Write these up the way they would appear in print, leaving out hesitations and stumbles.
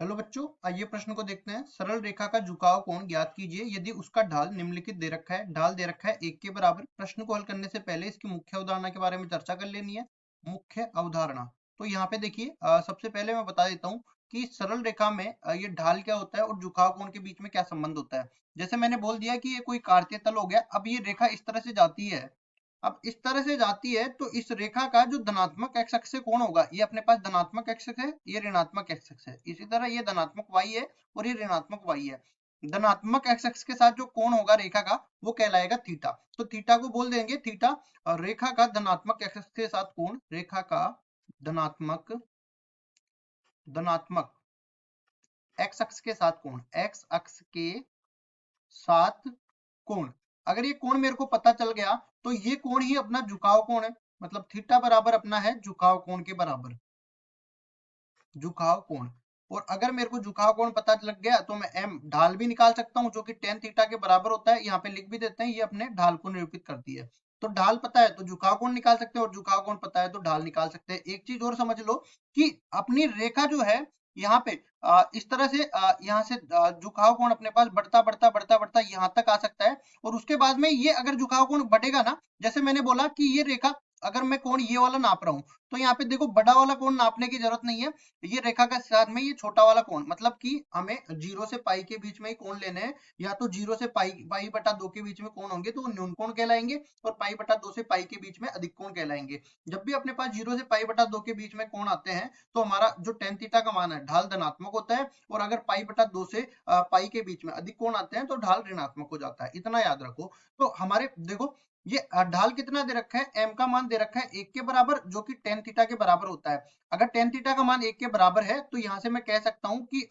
Hello बच्चों, आइए प्रश्न को देखते हैं। सरल रेखा का झुकाव कोण ज्ञात कीजिए यदि उसका ढाल निम्नलिखित दे रखा है। ढाल दे रखा है 1 के बराबर। प्रश्न को हल करने से पहले इसकी मुख्य अवधारणा के बारे में चर्चा कर लेनी है। मुख्य अवधारणा तो यहाँ पे देखिए, सबसे पहले मैं बता देता हूँ कि सरल रेखा में ये ढाल क्या होता है और झुकाव कोण के बीच में क्या संबंध होता है। जैसे मैंने बोल दिया कि ये कोई कार्तीय तल हो गया। अब ये रेखा इस तरह से जाती है। अब इस तरह से जाती है तो इस रेखा का जो धनात्मक एक्स अक्ष से कोण होगा, ये अपने पास धनात्मक एक्स अक्ष है, ये ऋणात्मक एक्स अक्ष है। इसी तरह ये धनात्मक वाई है और ये ऋणात्मक वाई है। धनात्मक एक्स अक्ष के साथ जो कोण होगा रेखा का, वो कहलाएगा थीटा। तो थीटा को बोल देंगे थीटा। और रेखा का धनात्मक एक्स अक्ष के साथ कोण, रेखा का धनात्मक धनात्मक एक्स अक्ष के साथ कोण, एक्स अक्ष के सात कोण। अगर ये कोण मेरे को पता चल गया तो ये कोण ही अपना झुकाव कोण है। मतलब थीटा बराबर अपना है झुकाव कोण के बराबर, झुकाव कोण। और अगर मेरे को झुकाव कोण पता लग गया तो मैं एम ढाल भी निकाल सकता हूं जो कि टेन थीटा के बराबर होता है। यहाँ पे लिख भी देते हैं, ये अपने ढाल को निरूपित करती है। तो ढाल पता है तो झुकाव कोण निकाल सकते हैं और झुकाव कोण पता है तो ढाल निकाल सकते हैं। एक चीज और समझ लो कि अपनी रेखा जो है यहाँ पे इस तरह से यहाँ से झुकाव कोण अपने पास बढ़ता बढ़ता बढ़ता बढ़ता यहाँ तक आ सकता है। और उसके बाद में ये अगर झुकाव कोण बढ़ेगा ना, जैसे मैंने बोला कि ये रेखा अगर मैं कोण ये वाला नाप रहा हूं, तो यहाँ पे देखो बड़ा वाला कोण नापने की जरूरत नहीं है। ये रेखा का साथ में ये छोटा वाला कोण, मतलब कि हमें 0 से पाई के बीच में ही कोण लेने हैं। या तो 0 से पाई पाई बटा 2 के बीच में कोण होंगे तो वो न्यून कोण कहलाएंगे, और पाई बटा 2 से पाई के बीच में अधिक कोण कहलाएंगे। जब भी अपने पास 0 से पाई बटा 2 के बीच में कोण आते हैं तो हमारा जो टेन थीटा का मान है ढाल धनात्मक होता है। और अगर पाई बटा 2 से पाई के बीच में अधिक कोण आते हैं तो ढाल ऋणात्मक हो जाता है। इतना याद रखो। तो हमारे देखो, ये ढाल कितना दे रखा है, एम का मान दे रखा है 1 के बराबर, जो कि टेन थीटा के बराबर होता है। अगर टेन थीटा का मान 1 के बराबर है तो यहाँ से मैं कह सकता हूँ कि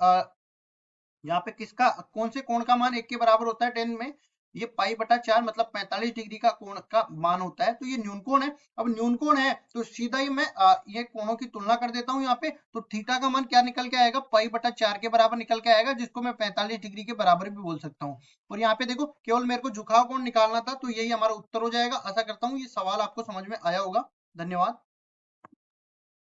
यहाँ पे किसका कौन से कोण का मान 1 के बराबर होता है टेन में, ये पाई बटा 4 मतलब 45 डिग्री का कोण का मान होता है। तो ये न्यून कोण है। अब न्यून कोण है तो सीधा ही मैं ये कोणों की तुलना कर देता हूँ यहाँ पे। तो थीटा का मान क्या निकल के आएगा, पाई बटा 4 के बराबर निकल के आएगा, जिसको मैं 45 डिग्री के बराबर भी बोल सकता हूँ। और यहाँ पे देखो केवल मेरे को झुकाव कोण निकालना था, तो यही हमारा उत्तर हो जाएगा। आशा करता हूँ ये सवाल आपको समझ में आया होगा। धन्यवाद।